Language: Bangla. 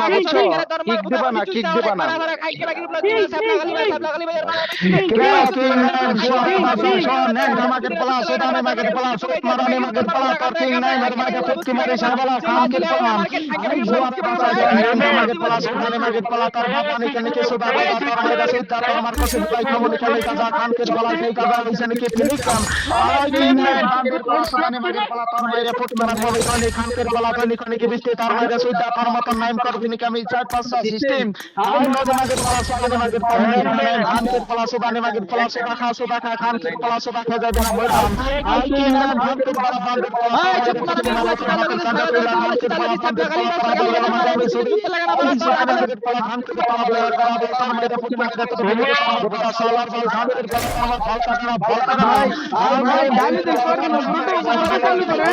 বুঝছো কিক দিবা না কিক দিবা না কিং নাইম শুয়ার বাসন শন নেন মার্কেট প্লাস ওদানে মার্কেট প্লাস মারানি মার্কেট প্লাস তার কিং নাইম এর মার্কেট ফুটকি মারি শাবালা খানকির প্লাস আই শুয়ার বাসন নেন মার্কেট প্লাস ওদানে মার্কেট প্লাস তার বাবানি কেন কে সুদা বাবা তার মাইরা সুদা তার মার কাছে বাই কমনি কেন কাজা খানকির প্লাস এই কাজা হইছে নাকি ফিনিশাম আই কিং নাইম মার্কেট প্লাস ওদানে মার্কেট প্লাস তার মাইরা ফুট মারা বলে কোন খানকির প্লাস কোন কি বিস্তে তার মাইরা সুদা তার মত নাইম করবিনি আমি চার পাঁচটা সিস্টেম আই নজ মার্কেট প্লাস ওদানে মার্কেট প্লাস খানকির প্লাস ওদানে মার্কেট প্লাস ওদা খা খানকির প্লাস ওদা খা যাবে না বললাম আই king Naim market plus market plus আই চুপ মারা খানকির প্লাস মার্কেট প্লাস খানকির প্লাস তার মাইরা ফুট মারা তো গোটা সালার বল খানকির প্লাস আমার বল কাটা ভাই আই ভাই ডালি দে সর দিন দ্রুত চালু করে